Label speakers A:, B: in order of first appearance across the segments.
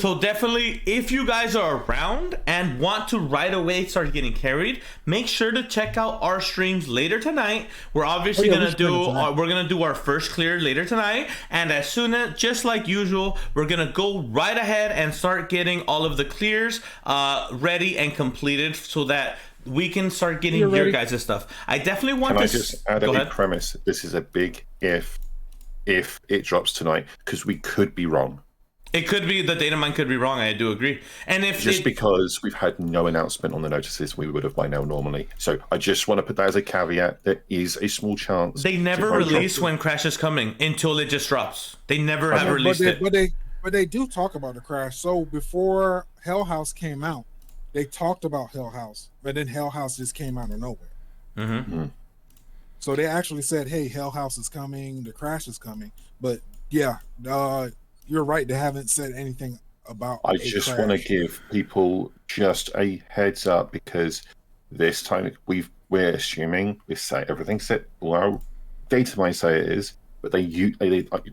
A: So definitely, if you guys are around and want to right away start getting carried, make sure to check out our streams later tonight. We're obviously gonna do our first clear later tonight, and as soon as, just like usual, we're gonna go right ahead and start getting all of the clears ready and completed so that we can start getting your guys' stuff. I definitely want
B: to just add a big premise. This is a big if it drops tonight, because we could be wrong.
A: It could be, the data mine could be wrong. I do agree. And if
B: because we've had no announcement on the notices, we would have by now normally. So I just want to put that as a caveat. There is a small chance.
A: They never release when Crash is coming until it just drops. They never have released it.
C: But they do talk about the Crash. So before Hell House came out, they talked about Hell House, but then Hell House just came out of nowhere.
A: Mm-hmm.
C: So they actually said, "Hey, Hell House is coming. The Crash is coming." But yeah, you're right. They haven't said anything about.
B: I just want to give people just a heads up, because this time we're assuming we say everything's set. Well, data might say it is, but they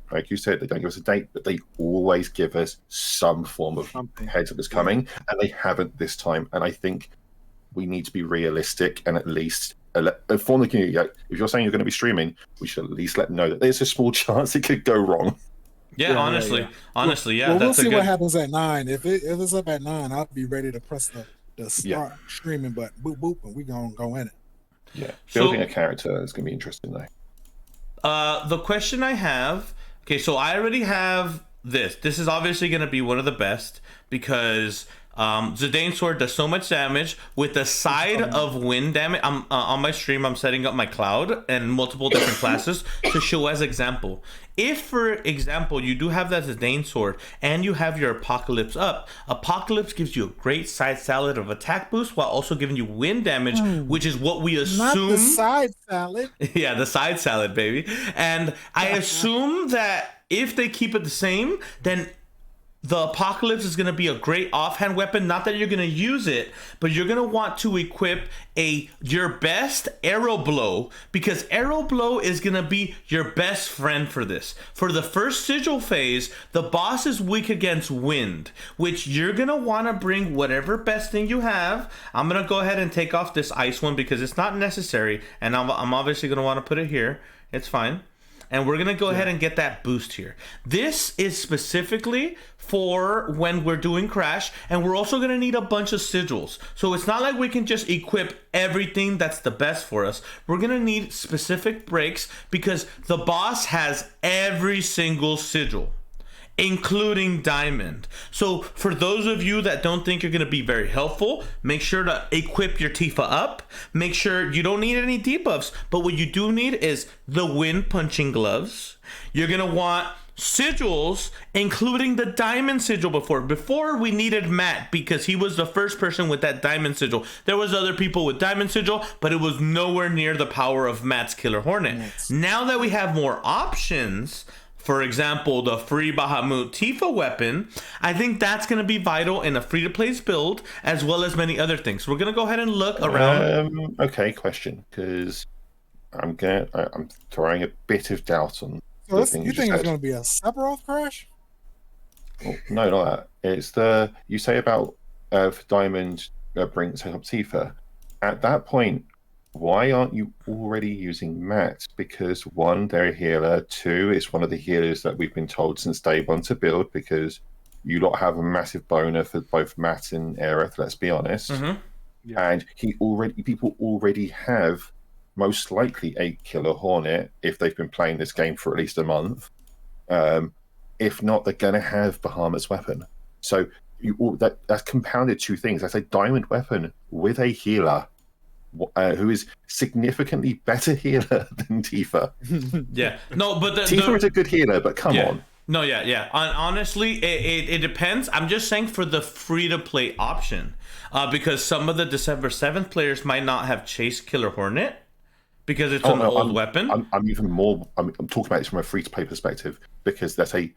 B: like you said, they don't give us a date, but they always give us some form of heads up it's coming, and they haven't this time. And I think we need to be realistic and at least inform the community. If you're saying you're going to be streaming, we should at least let them know that there's a small chance it could go wrong.
A: Yeah, honestly, yeah.
C: Well, we'll see what happens at 9. If it's up at 9, I'll be ready to press the start streaming button. Boop boop, and we gonna go in it.
B: Yeah, building a character is gonna be interesting though.
A: The question I have, okay, so I already have this. This is obviously gonna be one of the best because Zidane Sword does so much damage with the side of wind damage. I'm on my stream, I'm setting up my cloud and multiple different classes to show as example. If, for example, you do have that Zidane Sword and you have your Apocalypse up, Apocalypse gives you a great side salad of attack boost while also giving you wind damage, which is what we assume.
C: Not the side salad.
A: Yeah, the side salad, baby. And I assume that if they keep it the same, then the Apocalypse is going to be a great offhand weapon. Not that you're going to use it, but you're going to want to equip your best Arrow Blow, because Arrow Blow is going to be your best friend for this. For the first sigil phase, the boss is weak against wind, which you're going to want to bring whatever best thing you have. I'm going to go ahead and take off this ice one because it's not necessary, and I'm obviously going to want to put it here. It's fine. And we're going to go ahead and get that boost here. This is specifically for when we're doing Crash, and we're also going to need a bunch of sigils. So it's not like we can just equip everything that's the best for us. We're going to need specific breaks because the boss has every single sigil, including diamond. So for those of you that don't think you're going to be very helpful, make sure to equip your Tifa up. Make sure you don't need any debuffs, but what you do need is the wind punching gloves. You're going to want sigils, including the diamond sigil. Before we needed Matt because he was the first person with that diamond sigil. There was other people with diamond sigil, but it was nowhere near the power of Matt's Killer Hornet. Now that we have more options, for example, the free Bahamut Tifa weapon, I think that's going to be vital in a free-to-play build, as well as many other things. We're going to go ahead and look around.
B: Okay, question, because I'm throwing a bit of doubt on.
C: So you think it's going to be a Sephiroth Crash?
B: Well, no, not that. It's you say about Diamond brings up Tifa. At that point, why aren't you already using Matt? Because one, they're a healer. Two, it's one of the healers that we've been told since day one to build, because you lot have a massive boner for both Matt and Aerith, let's be honest. And people already have most likely a Killer Hornet if they've been playing this game for at least a month. If not, they're going to have Bahamut's weapon. So that's compounded two things. That's a diamond weapon with a healer who is significantly better healer than Tifa.
A: Yeah, no, but
B: Tifa is a good healer, but come on.
A: No, yeah. Honestly, it depends. I'm just saying for the free-to-play option, because some of the December 7th players might not have chased Killer Hornet because it's an old weapon.
B: I'm talking about this from a free-to-play perspective, because that's a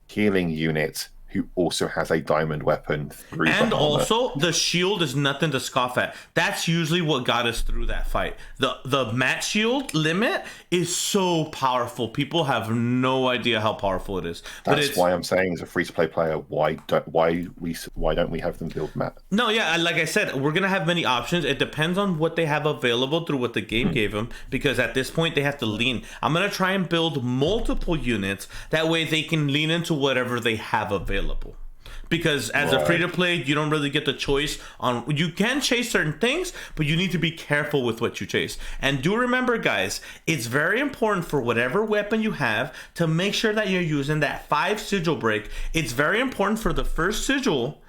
B: healing unit who also has a diamond weapon through
A: And
B: the armor.
A: also, the shield is nothing to scoff at. That's usually what got us through that fight. The mat shield limit is so powerful. People have no idea how powerful it is.
B: That's why I'm saying, as a free-to-play player, why don't we have them build mat?
A: No, yeah, like I said, we're gonna have many options. It depends on what they have available through what the game gave them, because at this point they have to lean. I'm gonna try and build multiple units. That way they can lean into whatever they have available. Because as a free-to-play, you don't really get the choice on. You can chase certain things, but you need to be careful with what you chase. And do remember, guys, it's very important for whatever weapon you have to make sure that you're using that 5 sigil break. It's very important for the first sigil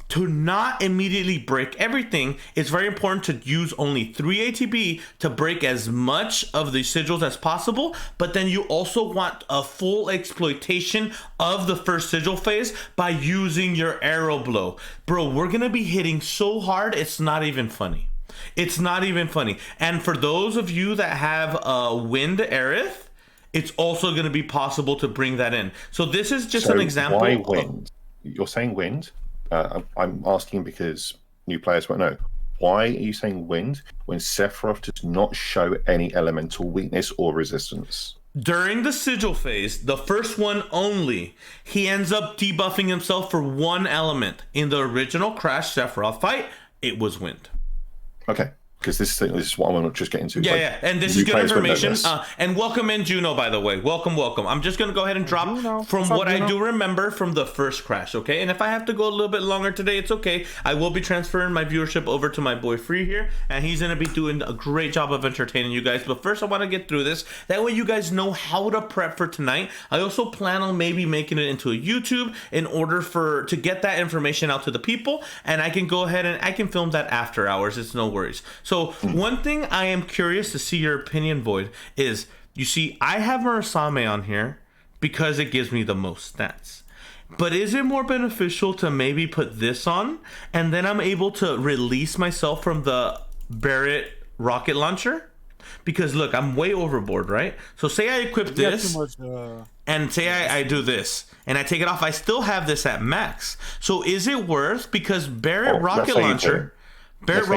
A: to not immediately break everything. It's very important to use only 3 ATB to break as much of the sigils as possible, but then you also want a full exploitation of the first sigil phase by using your arrow blow. Bro, we're gonna be hitting so hard, it's not even funny. It's not even funny. And for those of you that have Wind Aerith, it's also gonna be possible to bring that in. So this is just an example.
B: Why wind? You're saying wind? I'm asking because new players won't know. Why are you saying wind when Sephiroth does not show any elemental weakness or resistance?
A: During the sigil phase, the first one only, he ends up debuffing himself for one element. In the original Crash Sephiroth fight, it was wind.
B: Okay. Because this is what I want to just get into.
A: Yeah, yeah, and this is good information. And welcome in, Juno, by the way. Welcome, welcome. I'm just going to go ahead and drop from what I do remember from the first Crash, okay? And if I have to go a little bit longer today, it's okay. I will be transferring my viewership over to my boy Free here, and he's going to be doing a great job of entertaining you guys. But first, I want to get through this. That way you guys know how to prep for tonight. I also plan on maybe making it into a YouTube in order to get that information out to the people, and I can go ahead and I can film that after hours. It's no worries. So one thing I am curious to see your opinion, Void, is, you see, I have Murasame on here because it gives me the most stats. But is it more beneficial to maybe put this on and then I'm able to release myself from the Barrett rocket launcher? Because look, I'm way overboard, right? So say I equip this and say I do this and I take it off, I still have this at max. So is it worth, because Barrett rocket launcher, what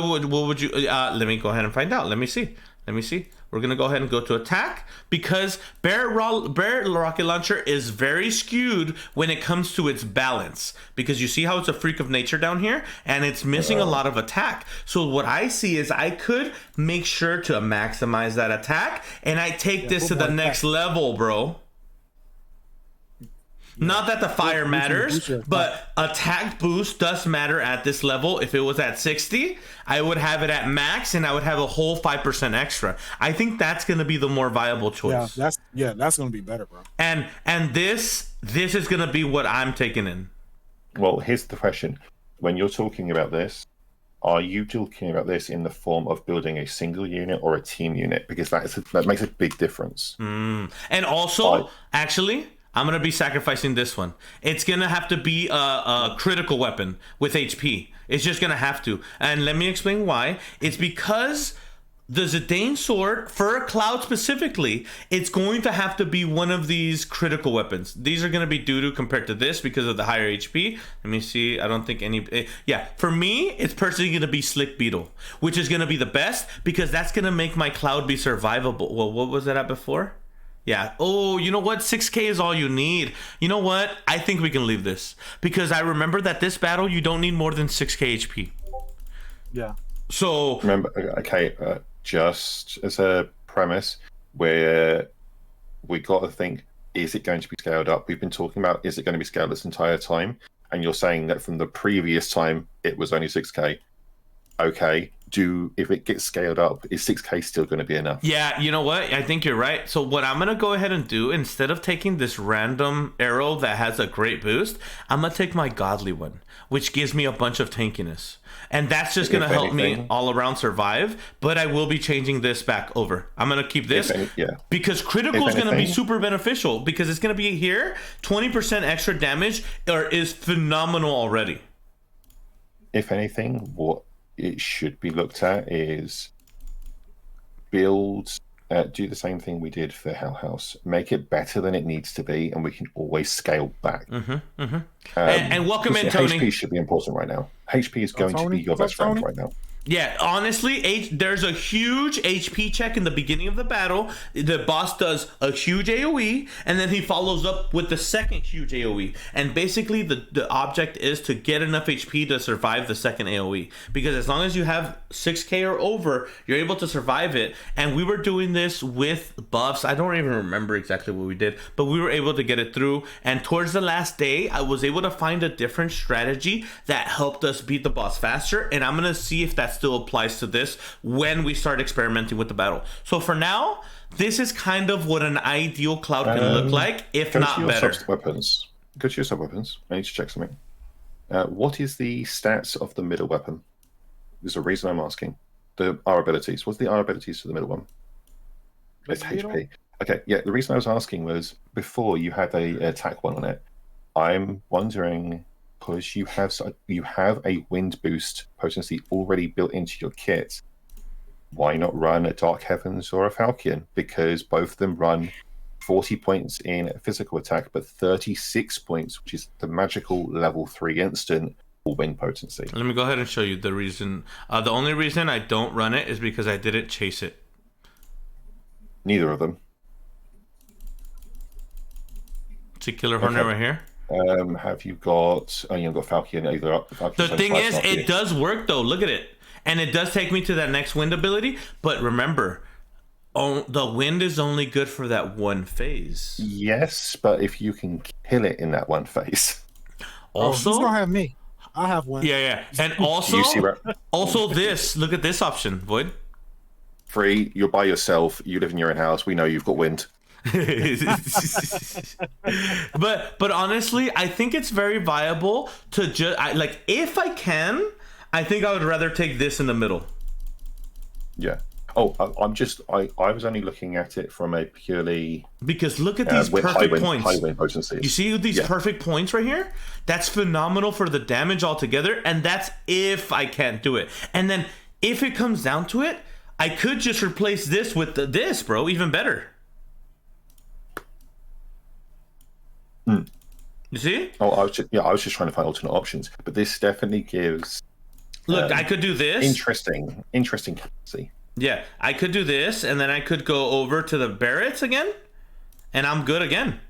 A: would you let me go ahead and find out. Let me see. We're gonna go ahead and go to attack, because Barrett rocket launcher is very skewed when it comes to its balance, because you see how it's a freak of nature down here and it's missing a lot of attack. So what I see is I could make sure to maximize that attack and I take this to the next level, bro. Not that the fire matters, but attack boost does matter at this level. If it was at 60, I would have it at max and I would have a whole 5% extra. I think that's going to be the more viable choice.
C: That's going to be better, bro.
A: And this is going to be what I'm taking in.
B: Well, here's the question. When you're talking about this, are you talking about this in the form of building a single unit or a team unit? Because that makes a big difference.
A: And also, actually, I'm going to be sacrificing this one. It's going to have to be a critical weapon with HP. It's just going to have to. And let me explain why. It's because the Zidane sword, for a Cloud specifically, it's going to have to be one of these critical weapons. These are going to be doo-doo compared to this because of the higher HP. Let me see. I don't think any... Yeah, for me, it's personally going to be Slick Beetle, which is going to be the best because that's going to make my Cloud be survivable. Well, what was that at before? Yeah. Oh, you know what? 6K is all you need. You know what? I think we can leave this because I remember that this battle, you don't need more than 6K HP.
C: Yeah.
A: So...
B: Remember, okay, just as a premise, where we got to think, is it going to be scaled up? We've been talking about, is it going to be scaled this entire time? And you're saying that from the previous time, it was only 6K. Okay, if it gets scaled up, is 6K still going to be enough?
A: Yeah, you know what? I think you're right. So what I'm going to go ahead and do, instead of taking this random arrow that has a great boost, I'm going to take my godly one, which gives me a bunch of tankiness. And that's just going to help me all around survive. But I will be changing this back over. I'm going to keep this because critical is going to be super beneficial because it's going to be here. 20% extra damage is phenomenal already.
B: If anything, what it should be looked at is build do the same thing we did for Hell House. Make it better than it needs to be, and we can always scale back.
A: And welcome in, Tony.
B: HP should be important right now. HP is going to be your best friend right now.
A: Yeah, honestly, there's a huge HP check in the beginning of the battle. The boss does a huge AoE, and then he follows up with the second huge AoE. And basically, the object is to get enough HP to survive the second AoE. Because as long as you have 6k or over, you're able to survive it. And we were doing this with buffs. I don't even remember exactly what we did, but we were able to get it through. And towards the last day, I was able to find a different strategy that helped us beat the boss faster. And I'm going to see if that still applies to this when we start experimenting with the battle. So for now, this is kind of what an ideal Cloud can look like, if not better.
B: Weapons. Go to your sub weapons. I need to check something. What is the stats of the middle weapon? There's a reason I'm asking. Our abilities. What's the R abilities for the middle one? It's HP. Okay, yeah. The reason I was asking was before you had a attack one on it. I'm wondering, because you have a wind boost potency already built into your kit, why not run a Dark Heavens or a Falcon? Because both of them run 40 points in physical attack, but 36 points, which is the magical level 3 instant for wind potency.
A: Let me go ahead and show you the reason. The only reason I don't run it is because I didn't chase it.
B: Neither of them.
A: See Killer Hornet right here?
B: Have you got? Oh, you've got Falcon either up.
A: The thing is, it does work though. Look at it, and it does take me to that next wind ability. But remember, the wind is only good for that one phase.
B: Yes, but if you can kill it in that one phase.
C: Also, he's gonna have me. I have one.
A: Yeah, and also, also this. Look at this option, Void.
B: Free. You're by yourself. You live in your own house. We know you've got wind.
A: but honestly, I think it's very viable to just like, if I can, I think I would rather take this in the middle.
B: Yeah. Oh, I was only looking at it from a purely,
A: because look at these perfect points.
B: High wind potencies.
A: You see these perfect points right here? That's phenomenal for the damage altogether, and that's if I can't do it. And then if it comes down to it, I could just replace this with this, bro. Even better. You see?
B: Oh, I was just trying to find alternate options, but this definitely gives.
A: Look, I could do this.
B: Interesting capacity.
A: Yeah, I could do this, and then I could go over to the Barretts again, and I'm good again.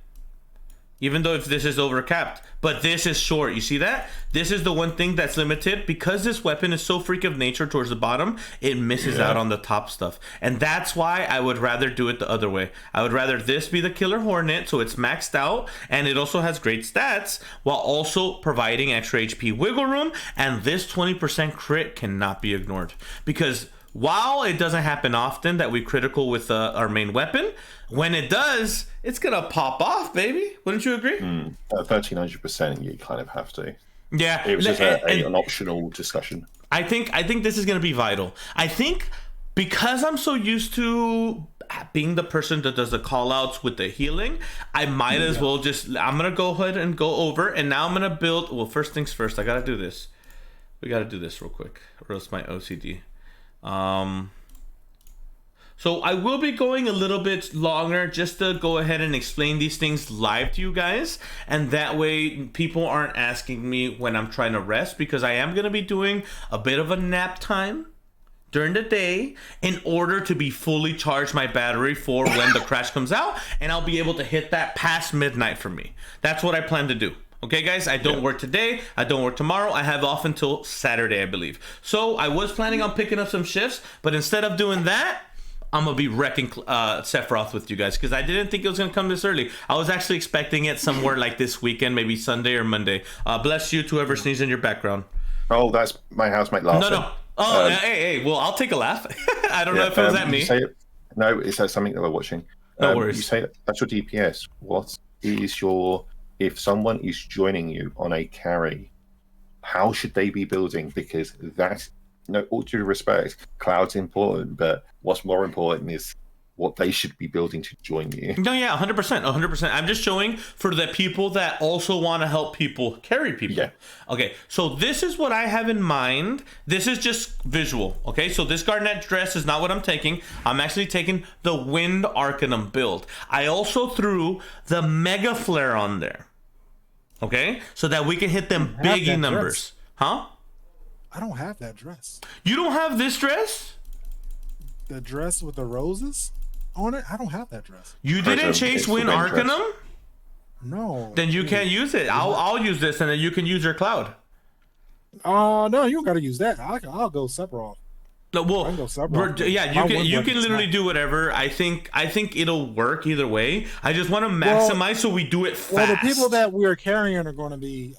A: Even though if this is overcapped. But this is short, you see that? This is the one thing that's limited. Because this weapon is so freak of nature towards the bottom, it misses out on the top stuff. And that's why I would rather do it the other way. I would rather this be the Killer Hornet, so it's maxed out, and it also has great stats, while also providing extra HP wiggle room, and this 20% crit cannot be ignored. Because while it doesn't happen often that we critical with our main weapon, when it does, it's gonna pop off, baby. Wouldn't you agree?
B: 1300%, you kind of have to.
A: Yeah,
B: it was just an optional discussion.
A: I think this is gonna be vital. I think because I'm so used to being the person that does the call outs with the healing, I might as well I'm gonna go ahead and go over, and now I'm gonna build. Well, first things first, I gotta do this. We gotta do this real quick, or else my OCD. So I will be going a little bit longer just to go ahead and explain these things live to you guys, and that way people aren't asking me when I'm trying to rest, because I am going to be doing a bit of a nap time during the day in order to be fully charged my battery for when the crash comes out, and I'll be able to hit that past midnight for me. That's what I plan to do. Okay, guys, I don't work today. I don't work tomorrow. I have off until Saturday, I believe. So I was planning on picking up some shifts, but instead of doing that, I'm going to be wrecking Sephiroth with you guys, because I didn't think it was going to come this early. I was actually expecting it somewhere like this weekend, maybe Sunday or Monday. Bless you to whoever sneezed in your background.
B: Oh, that's my housemate laughing.
A: No. Oh, hey, well, I'll take a laugh. I don't know if it was at me.
B: No, it's something that we're watching.
A: No worries.
B: You say that's your DPS. What is your... If someone is joining you on a carry, how should they be building? Because that, all due respect, Cloud's important, but what's more important is what they should be building to join you.
A: No, yeah, 100%, 100%. I'm just showing for the people that also want to help people carry people.
B: Yeah.
A: Okay, so this is what I have in mind. This is just visual, okay? So this Garnet dress is not what I'm taking. I'm actually taking the Wind Arcanum build. I also threw the Mega Flare on there, okay? So that we can hit them biggie numbers.
C: Dress.
A: Huh?
C: I don't have that dress.
A: You don't have this dress?
C: The dress with the roses on it? I don't have that dress.
A: You didn't chase Wind Arcanum?
C: No.
A: Then you can't use it. I'll use this, and then you can use your cloud.
C: No, you don't got to use that. I'll go Sephiroth.
A: No, well,
C: I can go Sephiroth.
A: yeah, you can literally do whatever. I think it'll work either way. I just want to maximize so we do it fast.
C: Well, the people that we're carrying are going to be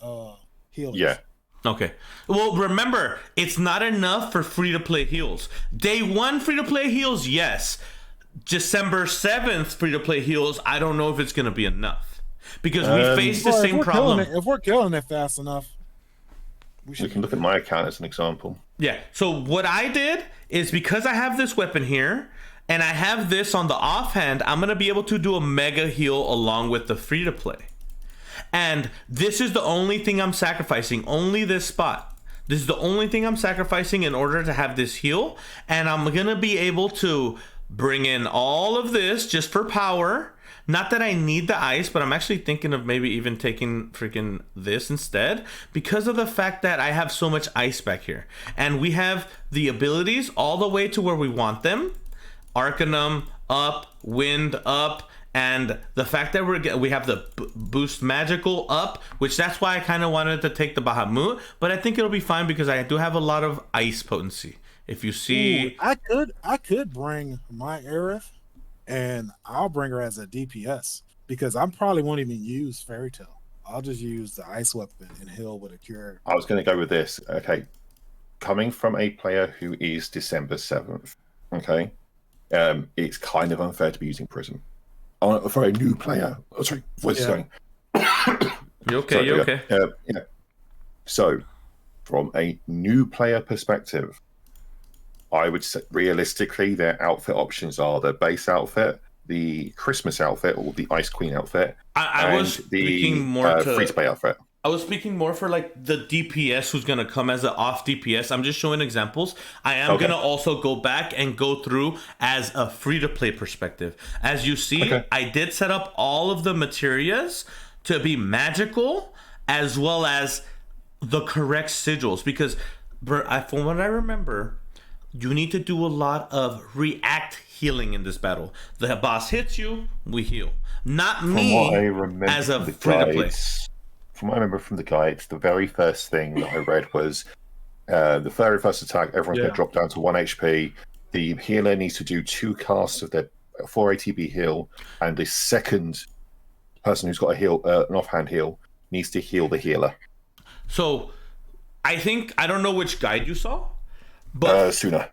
C: healers.
B: Yeah.
A: Okay. Well, remember, it's not enough for free-to-play heals. Day 1 free-to-play heals, yes. December 7th free-to-play heals, I don't know if it's going to be enough. Because we face the same problem.
C: If we're killing it fast enough,
B: we can look at my account as an example.
A: Yeah. So what I did is, because I have this weapon here, and I have this on the offhand, I'm going to be able to do a mega heal along with the free-to-play. And this is the only thing I'm sacrificing, only this spot. This is the only thing I'm sacrificing in order to have this heal. And I'm going to be able to bring in all of this just for power. Not that I need the ice, but I'm actually thinking of maybe even taking freaking this instead, because of the fact that I have so much ice back here. And we have the abilities all the way to where we want them. Arcanum up, Wind up. And the fact that we have the boost magical up, which that's why I kind of wanted to take the Bahamut, but I think it'll be fine because I do have a lot of ice potency. If you see,
C: I could bring my Aerith, and I'll bring her as a DPS because I probably won't even use Fairy Tail. I'll just use the ice weapon and heal with a cure.
B: I was going to go with this. Okay, coming from a player who is December 7th, okay, it's kind of unfair to be using Prism. For a new player. Oh, sorry, voice is going.
A: You okay? You okay?
B: Yeah. So, from a new player perspective, I would say realistically their outfit options are the base outfit, the Christmas outfit, or the Ice Queen outfit,
A: I was speaking more to
B: free-to-play outfit.
A: I was speaking more for like the DPS who's gonna come as an off DPS. I'm just showing examples. I am gonna also go back and go through as a free-to-play perspective. As you see, I did set up all of the materias to be magical as well as the correct sigils, because from what I remember, you need to do a lot of react healing in this battle. The boss hits you, we heal. Not me as a free-to-play.
B: From what I remember from the guides, the very first thing that I read was the very first attack, everyone's going to drop down to 1 HP. The healer needs to do 2 casts of their 4 ATB heal, and the second person who's got a heal, an offhand heal, needs to heal the healer.
A: So, I don't know which guide you saw, but
B: Sooner.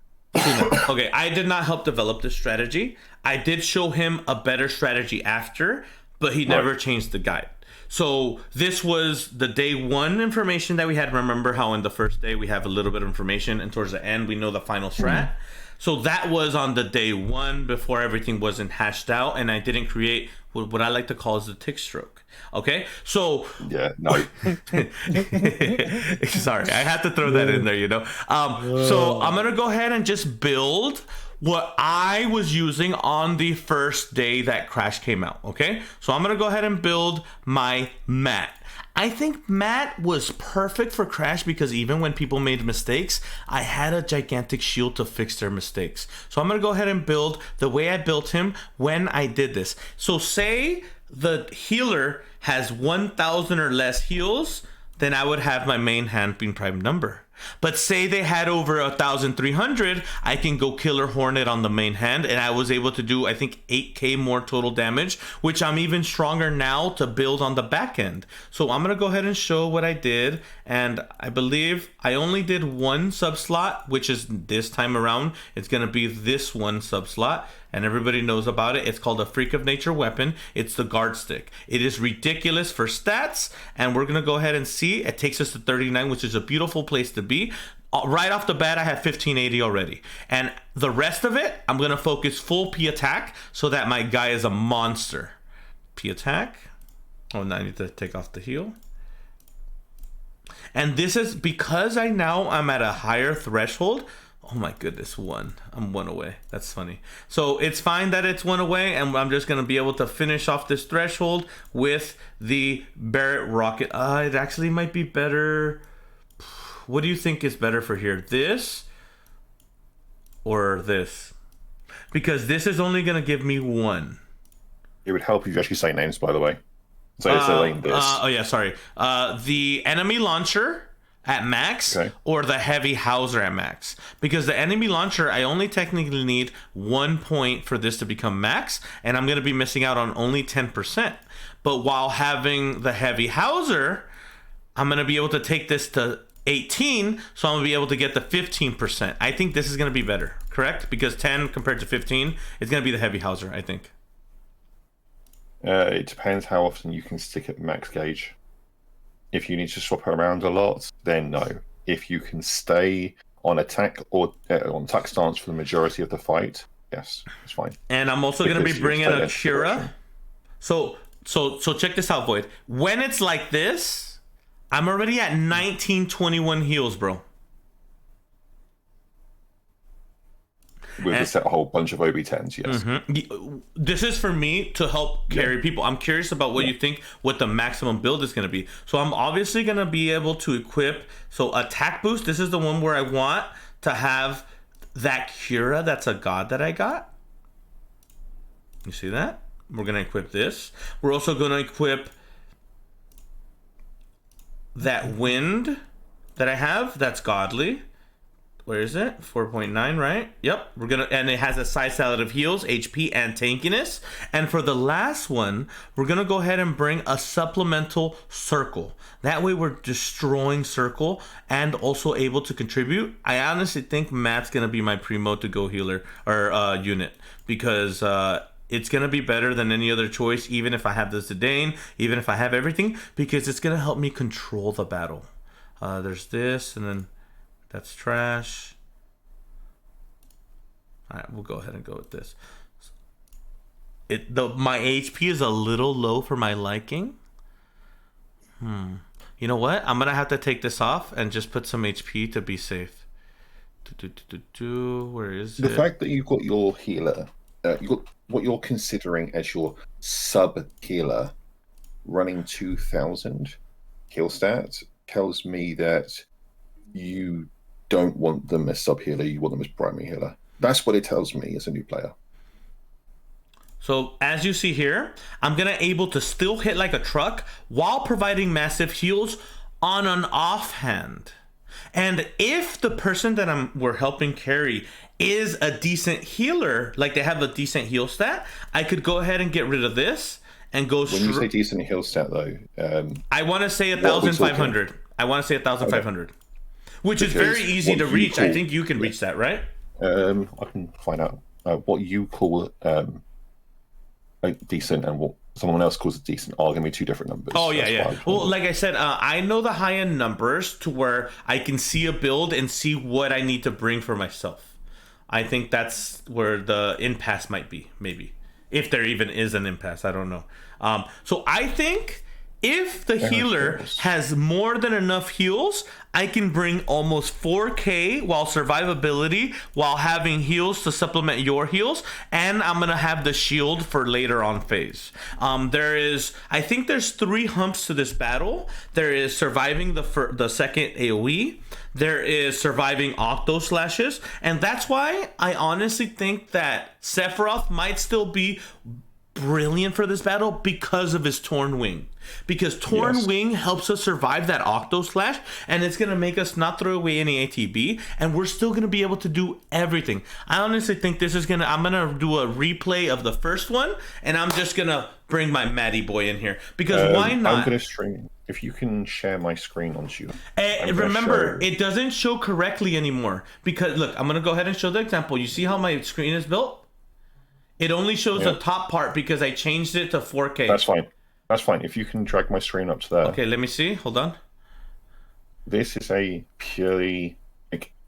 A: Okay, I did not help develop this strategy. I did show him a better strategy after, but he never changed the guide. So this was the day 1 information that we had. Remember how in the first day we have a little bit of information, and towards the end we know the final strat. So that was on the day 1 before everything wasn't hashed out, and I didn't create what I like to call is the tick stroke. Okay, so
B: no.
A: Sorry, I had to throw that in there, you know. So I'm gonna go ahead and just build what I was using on the first day that Crash came out, okay? So I'm gonna go ahead and build my mat. I think Matt was perfect for Crash because even when people made mistakes, I had a gigantic shield to fix their mistakes. So I'm gonna go ahead and build the way I built him when I did this. So say the healer has 1,000 or less heals, then I would have my main hand being prime number. But say they had over 1,300, I can go Killer Hornet on the main hand, and I was able to do, I think, 8k more total damage, which I'm even stronger now to build on the back end. So I'm going to go ahead and show what I did, and I believe I only did 1 sub slot, which is this time around. It's going to be this 1 sub slot, and everybody knows about it. It's called a Freak of Nature weapon. It's the guard stick. It is ridiculous for stats, and we're going to go ahead and see. It takes us to 39, which is a beautiful place to be. right off the bat, I have 1580 already. And the rest of it, I'm going to focus full P attack so that my guy is a monster. P attack. Oh, now I need to take off the heal. And this is because I'm at a higher threshold. Oh my goodness, I'm one away. That's funny. So it's fine that it's one away, and I'm just going to be able to finish off this threshold with the Barrett rocket. It actually might be better. What do you think is better for here? This or this? Because this is only going to give me 1.
B: It would help if you actually say names, by the way. So it's like this.
A: Oh yeah, sorry. The enemy launcher at max, or the heavy hauser at max. Because the enemy launcher, I only technically need 1 point for this to become max, and I'm going to be missing out on only 10%. But while having the heavy hauser, I'm going to be able to take this to 18, so I'm going to be able to get the 15%. I think this is going to be better, correct? Because 10 compared to 15 is going to be the heavy hauser, I think.
B: It depends how often you can stick at max gauge. If you need to swap it around a lot, then no. If you can stay on attack or on attack stance for the majority of the fight, yes, it's fine.
A: And I'm also going to be bringing a Kira. So check this out, Void. When it's like this, I'm already at 1921 heals, bro.
B: With a whole bunch of OB10s, yes.
A: Mm-hmm. This is for me to help carry people. I'm curious about what you think, what the maximum build is going to be. So I'm obviously going to be able to equip. So attack boost, this is the one where I want to have that Kira. That's a god that I got. You see that? We're going to equip this. We're also going to equip that wind that I have. That's godly. Where is it? 4.9, right? Yep. And it has a side salad of heals, HP, and tankiness. And for the last one, we're gonna go ahead and bring a supplemental circle. That way we're destroying circle and also able to contribute. I honestly think Matt's gonna be my primo to go healer or unit, because it's gonna be better than any other choice, even if I have the Zidane, even if I have everything, because it's gonna help me control the battle. There's this, and then that's trash. All right, we'll go ahead and go with this. My HP is a little low for my liking. You know what? I'm gonna have to take this off and just put some HP to be safe. Where is it?
B: The fact that you've got your healer, what you're considering as your sub healer, running 2,000 heal stats tells me that you don't want them as sub healer, you want them as primary healer. That's what it tells me as a new player.
A: So as you see here, I'm gonna able to still hit like a truck while providing massive heals on an offhand. And if the person that we're helping carry is a decent healer, like they have a decent heal stat, I could go ahead and get rid of this and go.
B: When you say decent heal stat, though,
A: I want to say 1,500. I want to say 1,500. Okay. Which is very easy to reach. I think you can reach that, right?
B: I can find out what you call decent and what someone else calls decent are going to be two different numbers.
A: Oh, yeah. Well, like I said, I know the high-end numbers to where I can see a build and see what I need to bring for myself. I think that's where the impasse might be, maybe. If there even is an impasse, I don't know. So I think if the healer has more than enough heals, I can bring almost 4K while survivability, while having heals to supplement your heals, and I'm gonna have the shield for later on phase. I think there's 3 humps to this battle. There is surviving the second AoE. There is surviving octo slashes, and that's why I honestly think that Sephiroth might still be brilliant for this battle because of his Torn Wing. Because Torn Wing helps us survive that Octo Slash, and it's going to make us not throw away any ATB, and we're still going to be able to do everything. I honestly think this is I'm going to do a replay of the first one, and I'm just going to bring my Maddie boy in here. Because why not?
B: I'm going to stream. If you can share my screen onto you.
A: Remember, it doesn't show correctly anymore. Because, look, I'm going to go ahead and show the example. You see how my screen is built? It only shows the top part because I changed it to 4K.
B: That's fine. That's fine. If you can drag my screen up to there.
A: Okay, let me see. Hold on.
B: This is a purely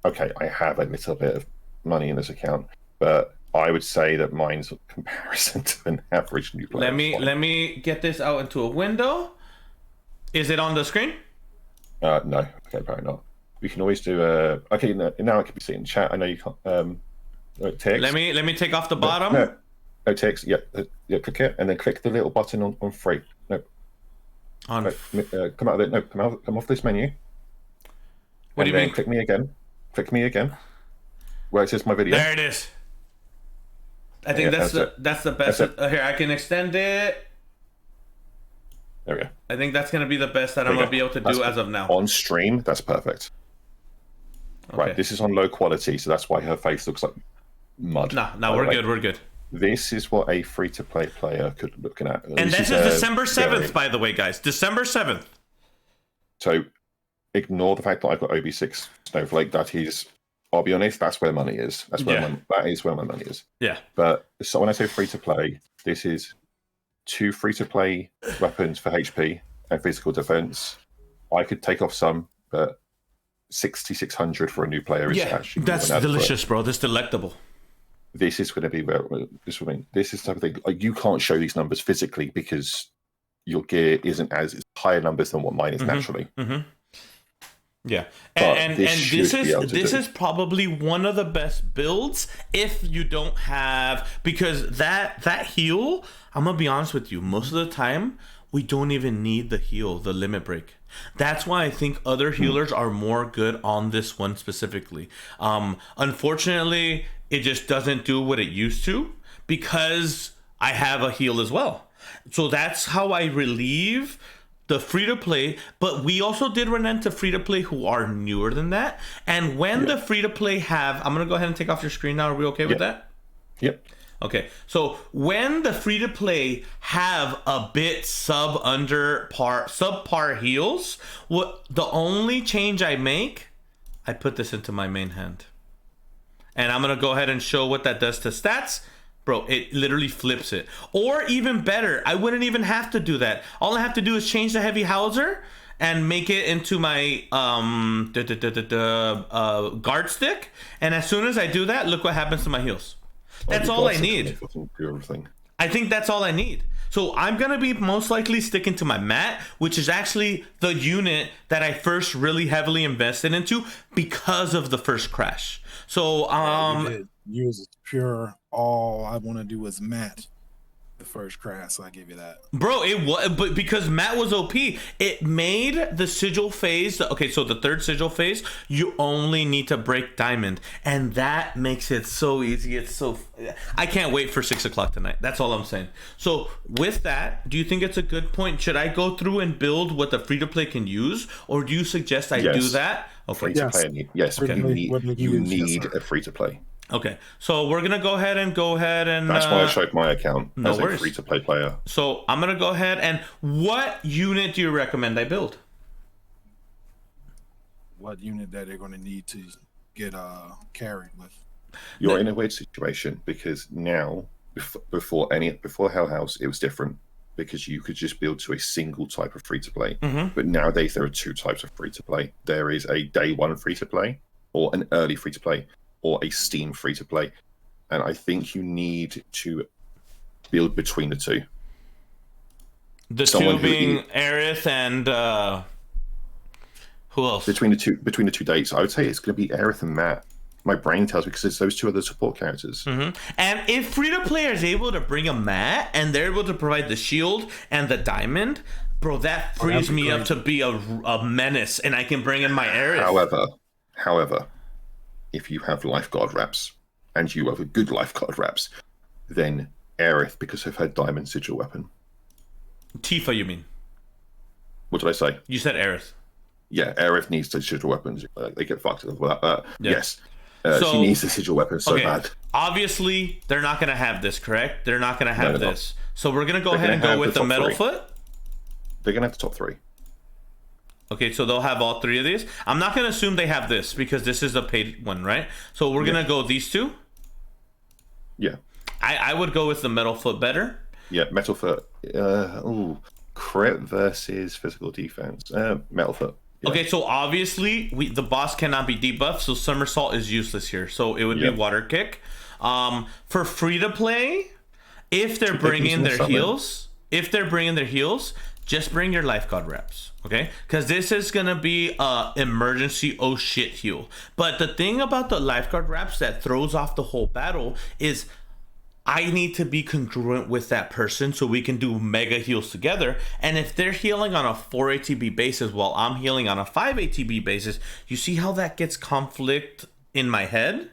B: okay, I have a little bit of money in this account, but I would say that mine's in comparison to an average new player.
A: Let me get this out into a window. Is it on the screen?
B: No, okay, probably not. We can always do a. Okay, now it can be seen in chat. I know you can't. Text.
A: Let me take off the bottom.
B: No text. Yeah, click it, and then click the little button on free. No.
A: On.
B: Come out of it. No, come off this menu.
A: What do you mean?
B: Click me again. Click me again. Where it says my video.
A: There it is. I think that's the best. Here, I can extend it.
B: There we go.
A: I think that's gonna be the best that I'm gonna be able to do as of now.
B: On stream, that's perfect. Okay. Right, this is on low quality, so that's why her face looks like mud.
A: No, we're good. We're good.
B: This is what a free-to-play player could be looking at.
A: And this is December 7th, by the way, guys. December 7th.
B: So ignore the fact that I've got OB6 Snowflake. That is, I'll be honest, that's where money is. That is where my money is.
A: Yeah.
B: But so when I say free-to-play, this is 2 free-to-play weapons for HP and physical defense. I could take off some, but 6,600 for a new player is actually
A: that's delicious, bro. That's delectable.
B: This is going to be this is the type of thing. Like, you can't show these numbers physically because your gear isn't as higher numbers than what mine is naturally. Mm-hmm.
A: Yeah, and this is probably one of the best builds if you don't have, because that heal, I'm gonna be honest with you, most of the time we don't even need the heal, the limit break. That's why I think other healers are more good on this one specifically. Unfortunately, it just doesn't do what it used to because I have a heal as well. So that's how I relieve the free-to-play, but we also did run into free-to-play who are newer than that. And when the free-to-play have... I'm going to go ahead and take off your screen now. Are we okay with that?
B: Yep.
A: Okay. So when the free-to-play have a bit subpar heals, what the only change I make, I put this into my main hand. And I'm going to go ahead and show what that does to stats. Bro, it literally flips it. Or even better, I wouldn't even have to do that. All I have to do is change the heavy howitzer and make it into my guard stick. And as soon as I do that, look what happens to my heals. That's all I need. I think that's all I need. So I'm going to be most likely sticking to my mat, which is actually the unit that I first really heavily invested into because of the first crash. So
C: use pure. All I want to do is mat the first crash, so I give you that.
A: Bro, it was, but because Matt was OP, it made the sigil phase. Okay, so the third sigil phase, you only need to break diamond, and that makes it so easy. It's so, I can't wait for 6 o'clock tonight. That's all I'm saying. So with that, do you think it's a good point? Should I go through and build what the free to play can use, or do you suggest I do that? Okay.
B: Free to play. Yes. Okay. You need a free to play.
A: Okay, so we're gonna go ahead and
B: that's why I showed my account as a free-to-play player.
A: So I'm gonna go ahead and what unit do you recommend I build?
C: What unit that they're gonna need to get carried with?
B: You're in a weird situation because now, before Hell House, it was different because you could just build to a single type of free-to-play. Mm-hmm. But nowadays there are 2 types of free-to-play. There is a day 1 free-to-play or an early free-to-play, or a Steam free-to-play, and I think you need to build between the 2.
A: The Someone 2 being Aerith and who else?
B: Between the two dates, I would say it's going to be Aerith and Matt. My brain tells me because those 2 are the support characters.
A: Mm-hmm. And if free-to-play is able to bring a Matt and they're able to provide the shield and the diamond, bro, that frees me up to be a menace, and I can bring in my Aerith.
B: However. If you have lifeguard wraps and you have a good lifeguard wraps, then Aerith, because of her diamond sigil weapon.
A: Tifa, you mean?
B: What did I say?
A: You said Aerith.
B: Yeah, Aerith needs the sigil weapons. They get fucked with that. Yes. She needs the sigil weapon so bad.
A: Obviously, they're not going to have this, correct? They're not going to have this. So we're going to go ahead and go with the metal foot?
B: They're going to have the top 3.
A: Okay, so they'll have all 3 of these. I'm not going to assume they have this because this is a paid one, right? So we're going to go these 2?
B: Yeah.
A: I would go with the metal foot better.
B: Yeah, metal foot. Crit versus physical defense. Metal foot.
A: Okay, so obviously the boss cannot be debuffed, so somersault is useless here. So it would be water kick. For free to play, if they're bringing their heals, just bring your lifeguard reps, okay? Because this is gonna be a emergency oh shit heal. But the thing about the lifeguard reps that throws off the whole battle is I need to be congruent with that person so we can do mega heals together. And if they're healing on a 4 ATB basis while I'm healing on a 5 ATB basis, you see how that gets conflict in my head?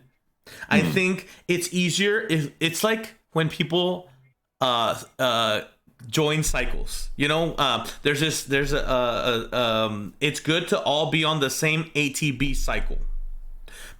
A: I think it's easier if it's like when people join cycles, you know, it's good to all be on the same ATB cycle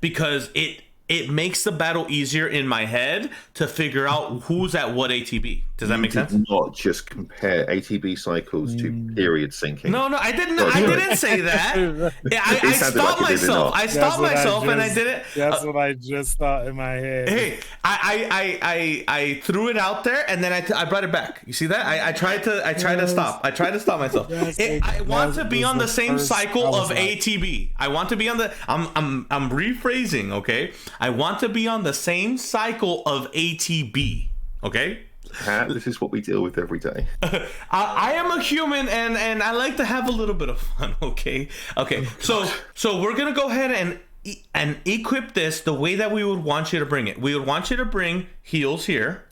A: because it makes the battle easier in my head to figure out who's at what ATB. Does that make sense?
B: Not just compare ATB cycles to period syncing.
A: No, I didn't. I didn't say that. I stopped myself. I stopped myself, and I did it.
C: That's what I just thought in my head.
A: Hey, I threw it out there, and then I brought it back. You see that? I tried to stop. I tried to stop myself. I want to be on the same cycle of ATB. I want to be on the. I'm rephrasing. Okay. I want to be on the same cycle of ATB. Okay.
B: This is what we deal with every day.
A: I am a human and I like to have a little bit of fun. Okay. So we're gonna go ahead and equip this the way that we would want you to bring it. We would want you to bring heals here.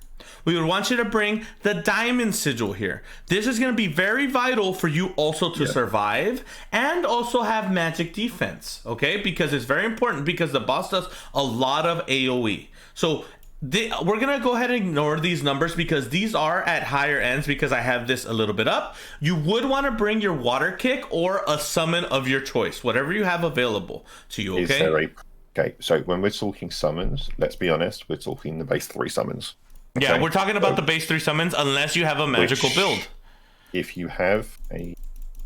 A: We would want you to bring the diamond sigil here. This is going to be very vital for you also to survive and also have magic defense, okay? Because it's very important because the boss does a lot of AoE. So we're going to go ahead and ignore these numbers because these are at higher ends because I have this a little bit up. You would want to bring your water kick or a summon of your choice, whatever you have available to you, okay?
B: Okay, so when we're talking summons, let's be honest, we're talking the base 3 summons. Okay.
A: Yeah, we're talking about the base 3 summons unless you have a magical build.
B: If you have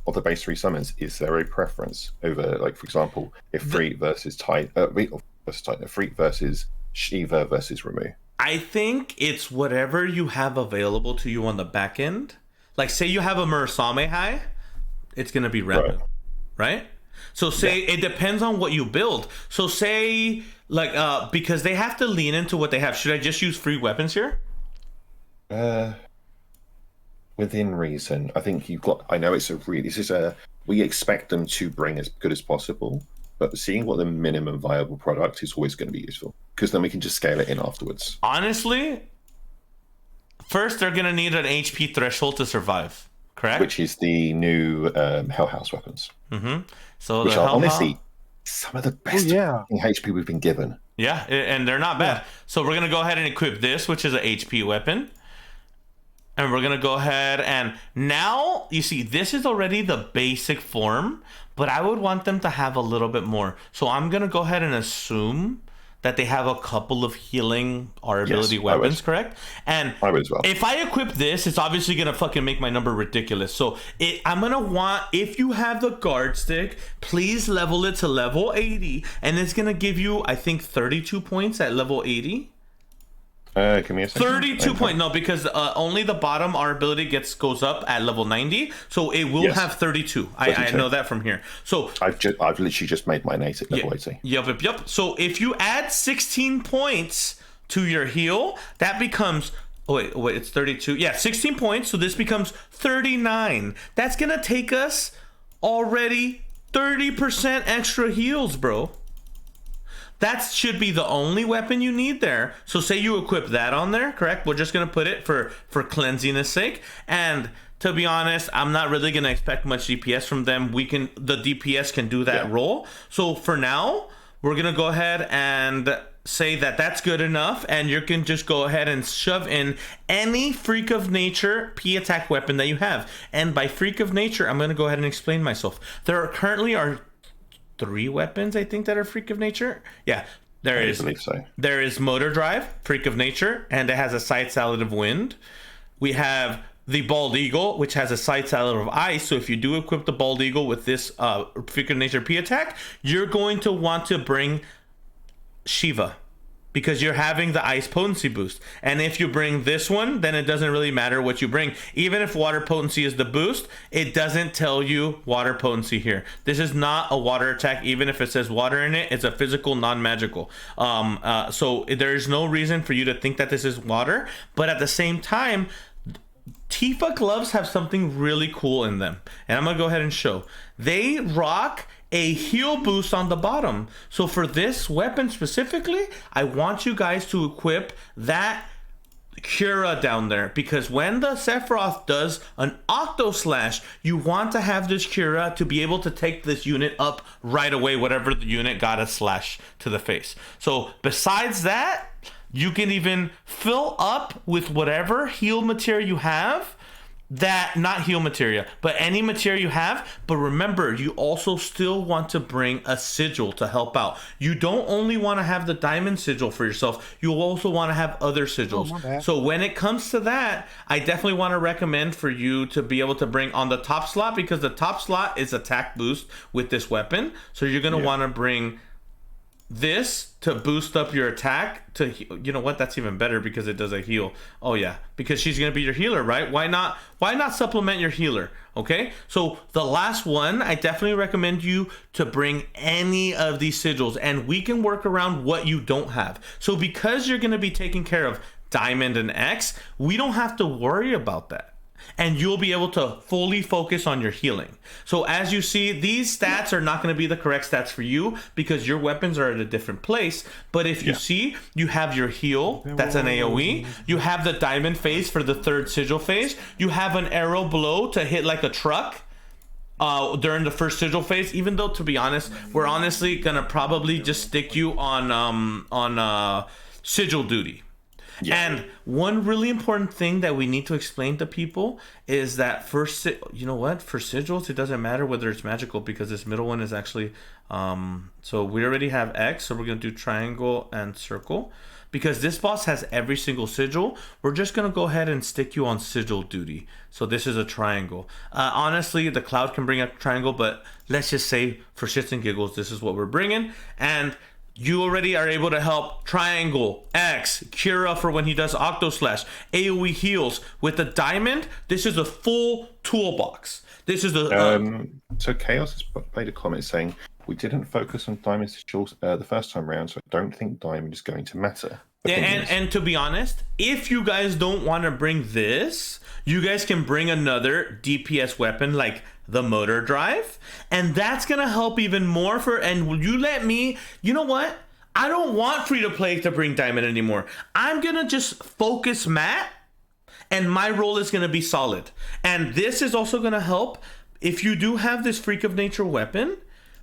B: of the base 3 summons, is there a preference over, like, for example, Ifrit versus Ifrit versus Shiva versus Ramu?
A: I think it's whatever you have available to you on the back end. Like, say you have a Murasame high, it's going to be Ramu, right? So say it depends on what you build. So say like because they have to lean into what they have. Should I just use free weapons here?
B: Within reason. I think you've got. I know we expect them to bring as good as possible, but seeing what the minimum viable product is always going to be useful because then we can just scale it in afterwards.
A: Honestly, first they're going to need an HP threshold to survive. Correct.
B: Which is the new Hell House weapons.
A: Mm-hmm. So
B: which are honestly some of the best HP we've been given.
A: Yeah, and they're not bad. So we're gonna go ahead and equip this, which is an HP weapon, and we're gonna go ahead and now you see this is already the basic form, but I would want them to have a little bit more. So I'm gonna go ahead and assume that they have a couple of healing or ability weapons, correct? And
B: I would as well.
A: If I equip this, it's obviously gonna fucking make my number ridiculous. So I'm gonna want, if you have the guard stick, please level it to level 80, and it's gonna give you, I think, 32 points at level 80.
B: Give me a second.
A: 32 points. No, because only the bottom our ability goes up at level 90, so it will have 32. I know that from here. So
B: I've literally just made my 80 at level 80.
A: Yep. So if you add 16 points to your heal, that becomes wait, it's 32. Yeah, 16 points. So this becomes 39. That's gonna take us already 30% extra heals, bro. That should be the only weapon you need there. So say you equip that on there, correct? We're just going to put it for cleansiness sake. And to be honest, I'm not really going to expect much DPS from them. The DPS can do that role. So for now, we're going to go ahead and say that that's good enough. And you can just go ahead and shove in any freak of nature P attack weapon that you have. And by freak of nature, I'm going to go ahead and explain myself. There currently are 3 weapons, I think, that are freak of nature. Yeah, I believe so. There is motor drive, freak of nature, and it has a side salad of wind. We have the bald eagle, which has a side salad of ice. So if you do equip the bald eagle with this freak of nature P attack, you're going to want to bring Shiva. because you're having the ice potency boost. And if you bring this one, then it doesn't really matter what you bring. Even if water potency is the boost, it doesn't tell you water potency here. This is not a water attack. Even if it says water in it, it's a physical, non-magical. So there's no reason for you to think that this is water. But at the same time, Tifa gloves have something really cool in them. And I'm going to go ahead and show. They rock a heal boost on the bottom. So for this weapon specifically, I want you guys to equip that Cura down there, because when the Sephiroth does an Octo Slash, you want to have this Cura to be able to take this unit up right away, whatever the unit got a slash to the face. So besides that, you can even fill up with whatever heal material you have. That, not heal materia, but any material you have. But remember, you also still want to bring a sigil to help out. You don't only want to have the diamond sigil for yourself, you also want to have other sigils. So when it comes to that, I definitely want to recommend for you to be able to bring on the top slot, because the top slot is attack boost with this weapon. So you're going to want to bring this to boost up your attack. To, you know what, that's even better because it does a heal. Oh yeah, because she's gonna be your healer, right? Why not supplement your healer? Okay, so the last one, I definitely recommend you to bring any of these sigils, and we can work around what you don't have. So because you're gonna be taking care of Diamond and X, we don't have to worry about that. And you'll be able to fully focus on your healing. So as you see, these stats are not going to be the correct stats for you because your weapons are at a different place. But if you see, you have your heal, that's an AoE. You have the diamond phase for the third sigil phase. You have an arrow blow to hit like a truck during the first sigil phase. Even though, to be honest, we're honestly going to probably just stick you on sigil duty. Yeah. And one really important thing that we need to explain to people is that for sigils, it doesn't matter whether it's magical, because this middle one is actually, so we already have X, so we're going to do triangle and circle. Because this boss has every single sigil, we're just going to go ahead and stick you on sigil duty. So this is a triangle. Honestly, the cloud can bring a triangle, but let's just say for shits and giggles, this is what we're bringing. And you already are able to help triangle, X, Cura for when he does Octo Slash, AoE heals. With the diamond, this is a full toolbox. This is the...
B: So Chaos has made a comment saying, we didn't focus on diamond sigils the first time around, so I don't think diamond is going to matter.
A: And to be honest, if you guys don't want to bring this, you guys can bring another DPS weapon like the motor drive, and that's gonna help even more for. And will you let me, you know what, I don't want free to play to bring diamond anymore. I'm gonna just focus Matt, and my role is gonna be solid. And this is also gonna help if you do have this freak of nature weapon.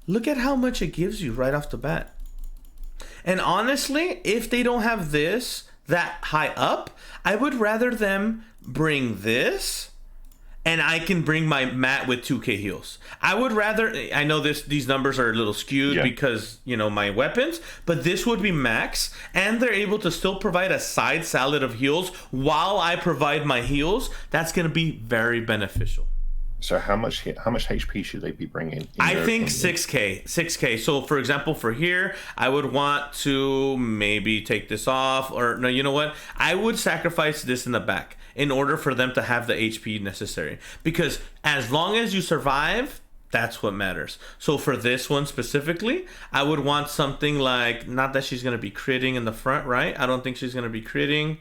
A: Look at how much it gives you right off the bat. And honestly, if they don't have this that high up, I would rather them bring this, and I can bring my Matt with 2k heals. I would rather, I know these numbers are a little skewed because, you know, my weapons, but this would be max, and they're able to still provide a side salad of heals while I provide my heals. That's going to be very beneficial.
B: So how much HP should they be bringing?
A: I think 6k. So for example, for here, I would want to maybe take this off, or no, you know what? I would sacrifice this in the back in order for them to have the HP necessary. Because as long as you survive, that's what matters. So for this one specifically, I would want something like, not that she's going to be critting in the front, right? I don't think she's going to be critting.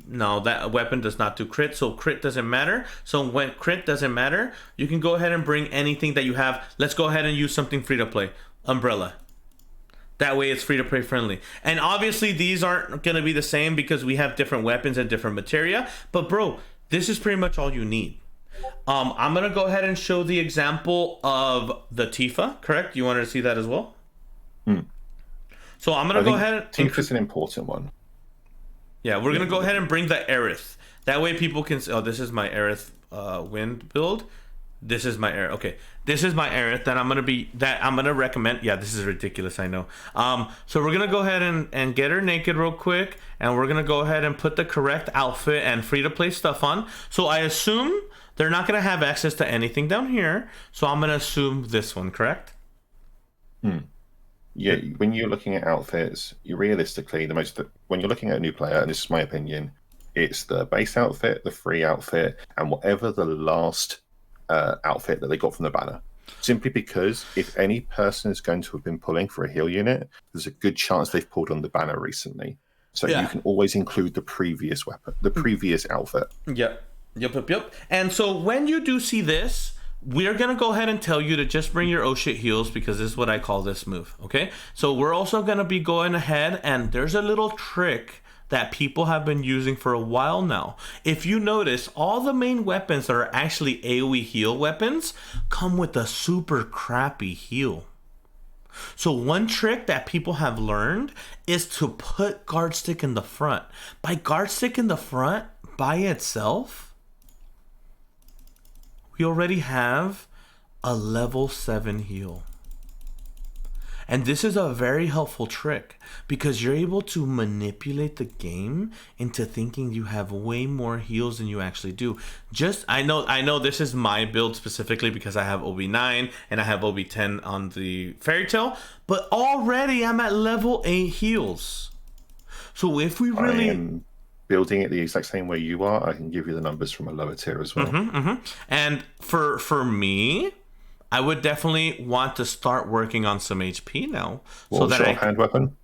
A: No, that weapon does not do crit, so crit doesn't matter. So when crit doesn't matter, you can go ahead and bring anything that you have. Let's go ahead and use something free to play. Umbrella. That way it's free to play friendly. And obviously these aren't going to be the same because we have different weapons and different materia. But bro, this is pretty much all you need. I'm going to go ahead and show the example of the Tifa, correct? You wanted to see that as well? So I'm going to go ahead and...
B: Tifa's an important one.
A: Yeah, we're going to go ahead and bring the Aerith. That way people can... Oh, this is my Aerith wind build. This is my Aerith. Okay, this is my Aerith that I'm going to recommend. Yeah, this is ridiculous, I know. So we're going to go ahead and get her naked real quick. And we're going to go ahead and put the correct outfit and free-to-play stuff on. So I assume they're not going to have access to anything down here. So I'm going to assume this one, correct?
B: Yeah, when you're looking at outfits, you realistically when you're looking at a new player, and this is my opinion, it's the base outfit, the free outfit, and whatever the last outfit that they got from the banner. Simply because if any person is going to have been pulling for a heal unit, there's a good chance they've pulled on the banner recently. So you can always include the previous weapon, the previous outfit.
A: Yep. And so when you do see this, we're going to go ahead and tell you to just bring your oh shit heals, because this is what I call this move, okay? So we're also going to be going ahead, and there's a little trick that people have been using for a while now. If you notice, all the main weapons that are actually AoE heal weapons come with a super crappy heal. So one trick that people have learned is to put guard stick in the front. By guard stick in the front, by itself, we already have a level 7 heal. And this is a very helpful trick because you're able to manipulate the game into thinking you have way more heals than you actually do. I know this is my build specifically because I have OB9 and I have OB10 on the Fairy Tale, but already I'm at level 8 heals. So if we really...
B: I am building it the exact same way you are. I can give you the numbers from a lower tier as well.
A: And for me... I would definitely want to start working on some HP now.
B: What was your offhand weapon?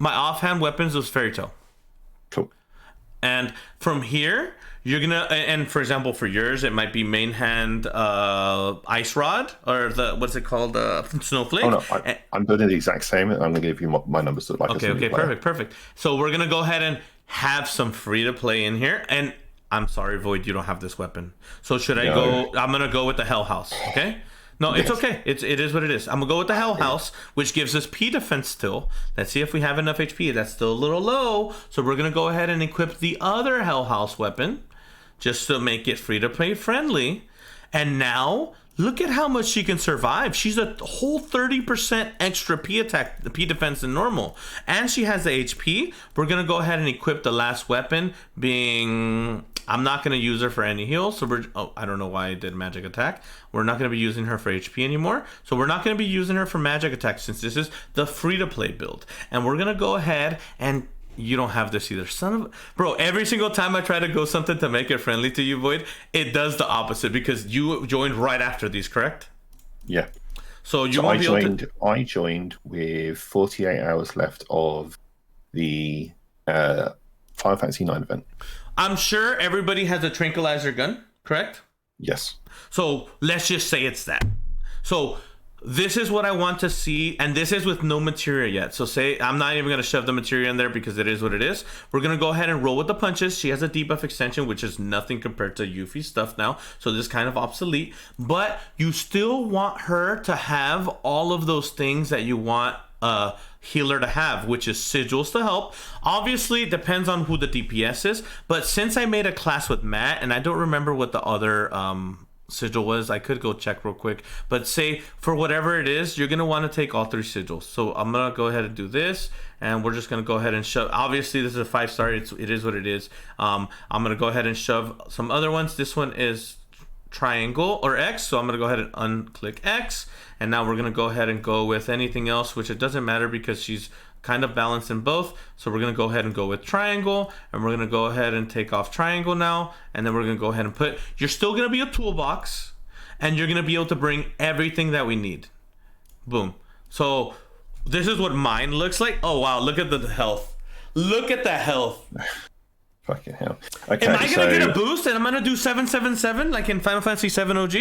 A: My offhand weapons was Fairy Tale.
B: Cool.
A: And from here, you're gonna, and for example, for yours, it might be main hand Ice Rod, or what's it called, Snowflake.
B: Oh no, I'm building the exact same. I'm gonna give you my numbers.
A: Okay, perfect. So we're gonna go ahead and have some free to play in here. And I'm sorry, Void, you don't have this weapon. So should I go? I'm gonna go with the Hell House. Okay. No, it's okay. It is what it is. I'm going to go with the Hell House, which gives us P defense still. Let's see if we have enough HP. That's still a little low. So we're going to go ahead and equip the other Hell House weapon just to make it free to play friendly. And now, look at how much she can survive. She's a whole 30% extra P attack, the P defense than normal. And she has the HP. We're going to go ahead and equip the last weapon being... I'm not going to use her for any heals. So I don't know why I did magic attack. We're not going to be using her for HP anymore. So we're not going to be using her for magic attack since this is the free to play build. And we're going to go ahead and you don't have this either. Bro, every single time I try to go something to make it friendly to you, Void, it does the opposite because you joined right after these, correct?
B: Yeah.
A: So you won't be able to...
B: I joined with 48 hours left of the Final Fantasy 9 event.
A: I'm sure everybody has a tranquilizer gun, correct?
B: Yes.
A: So let's just say it's that. So this is what I want to see, and this is with no materia yet. So say I'm not even going to shove the materia in there because it is what it is. We're going to go ahead and roll with the punches. She has a debuff extension, which is nothing compared to Yuffie's stuff now. So this is kind of obsolete. But you still want her to have all of those things that you want healer to have, which is sigils to help. Obviously it depends on who the DPS is, but since I made a class with Matt and I don't remember what the other sigil was, I could go check real quick, but say for whatever it is, you're gonna want to take all 3 sigils. So I'm gonna go ahead and do this, and we're just gonna go ahead and shove. Obviously this is a 5-star, it is what it is. I'm gonna go ahead and shove some other ones. This one is triangle or X, so I'm gonna go ahead and unclick X, and now we're gonna go ahead and go with anything else, which it doesn't matter because she's kind of balanced in both. So we're gonna go ahead and go with triangle, and we're gonna go ahead and take off triangle now, and then we're gonna go ahead and put, you're still gonna be a toolbox, and you're gonna be able to bring everything that we need. Boom. So this is what mine looks like. Oh wow, look at the health. Look at the health.
B: Fucking hell. Okay,
A: am I gonna get a boost and I'm gonna do 777 like in Final Fantasy 7 OG?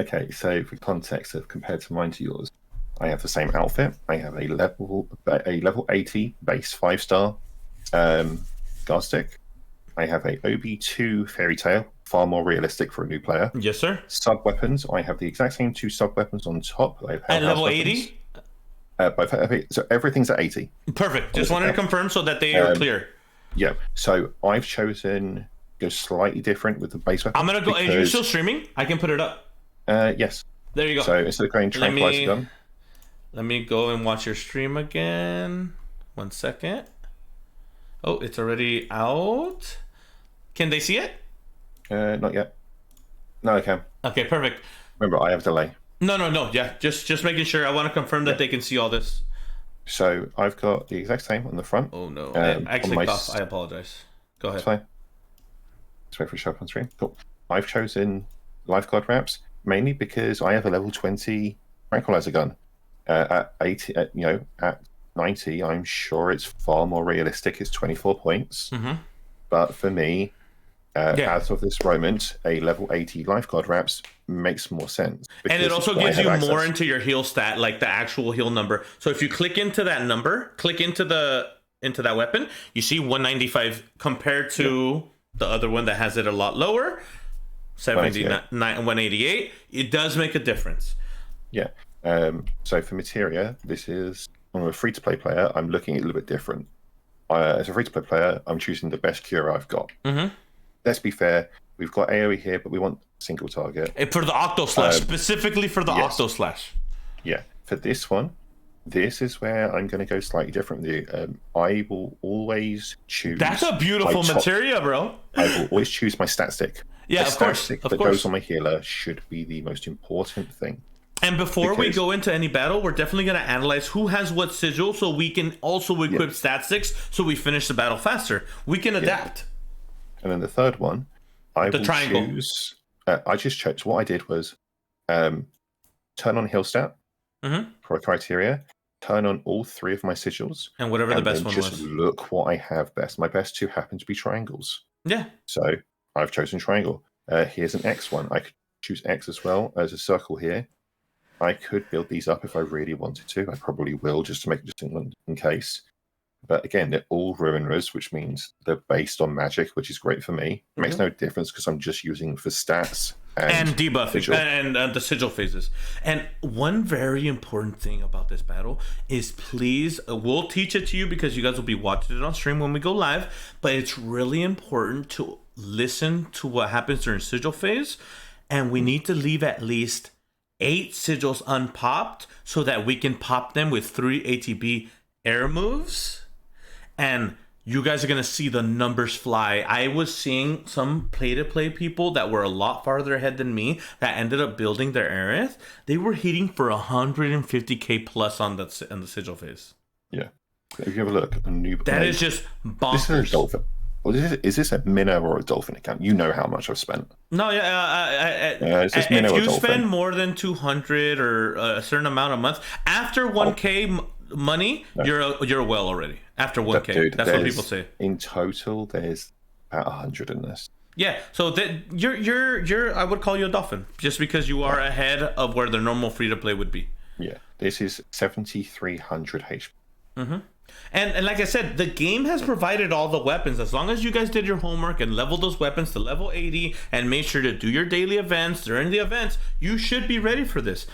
B: Okay, so for context of compared to mine to yours, I have the same outfit. I have a level 80 base 5-star guard stick. I have a OB2 Fairy Tale, far more realistic for a new player.
A: Yes, sir.
B: Sub weapons. I have the exact same 2 sub weapons on top.
A: At level 80.
B: So everything's at 80.
A: Perfect. Just wanted to confirm so that they are clear.
B: Yeah, so I've chosen go slightly different with the base weapon.
A: I'm gonna go. Are you still streaming? I can put it up.
B: Yes.
A: There you go.
B: So instead of going tranquilizer gun,
A: let me go and watch your stream again. 1 second. Oh, it's already out. Can they see it?
B: not yet. No, I can.
A: Okay, perfect.
B: Remember, I have delay.
A: No. Yeah, just making sure. I want to confirm that they can see all this.
B: So I've got the exact same on the front.
A: Oh no!
B: On
A: I actually
B: my
A: cough. I apologize. Go ahead.
B: That's fine. Let's wait for it to show up on screen. Cool. I've chosen lifeguard wraps mainly because I have a level 20 tranquilizer gun. At 80, at 90, I'm sure it's far more realistic. It's 24 points.
A: Mm-hmm.
B: But for me, as of this moment, a level 80 lifeguard wraps makes more sense.
A: And it also gives you more into your heal stat, like the actual heal number. So if you click into that number, click into that weapon, you see 195 compared to the other one that has it a lot lower, 188. It does make a difference.
B: Yeah. So for materia, I'm a free-to-play player. I'm looking at it a little bit different. As a free-to-play player, I'm choosing the best cure I've got.
A: Mm-hmm.
B: Let's be fair. We've got AoE here, but we want single target.
A: For the Octo Slash, specifically for the Octo Slash.
B: Yeah. For this one, this is where I'm going to go slightly different with you. I will always choose...
A: That's a beautiful materia, bro.
B: I will always choose my stat stick.
A: Yeah,
B: the stat stick that goes on my healer should be the most important thing.
A: And before we go into any battle, we're definitely going to analyze who has what sigil so we can also equip stat sticks so we finish the battle faster. We can adapt.
B: And then the third one, I will
A: triangle.
B: choose... I just checked. What I did was turn on heal stat for a criteria, turn on all 3 of my sigils.
A: And whatever the best one was.
B: Just look what I have best. My best 2 happen to be triangles.
A: Yeah.
B: So I've chosen triangle. Here's an X one. I could choose X as well as a circle here. I could build these up if I really wanted to. I probably will just to make just in case. But again, they're all ruiners, which means they're based on magic, which is great for me. It makes no difference because I'm just using them for stats and
A: debuffing and the sigil phases. And one very important thing about this battle is please, we'll teach it to you because you guys will be watching it on stream when we go live. But it's really important to listen to what happens during sigil phase. And we need to leave at least 8 sigils unpopped so that we can pop them with 3 ATB air moves. And you guys are going to see the numbers fly. I was seeing some play-to-play people that were a lot farther ahead than me that ended up building their Aerith. They were hitting for 150k plus on the sigil phase.
B: Yeah. If you have a look, a noob
A: that is just bonkers.
B: This is a dolphin. Well, is this a minnow or a dolphin account? You know how much I've spent.
A: No, if you spend more than 200 or a certain amount a month, after 1k money, you're well already. After 1k,
B: dude,
A: that's what people say.
B: In total, there's about 100 in this.
A: Yeah, so you're I would call you a dolphin just because you are ahead of where the normal free to play would be.
B: Yeah, this is 7,300 HP.
A: Mm-hmm. And like I said, the game has provided all the weapons. As long as you guys did your homework and leveled those weapons to level 80 and made sure to do your daily events during the events, you should be ready for this.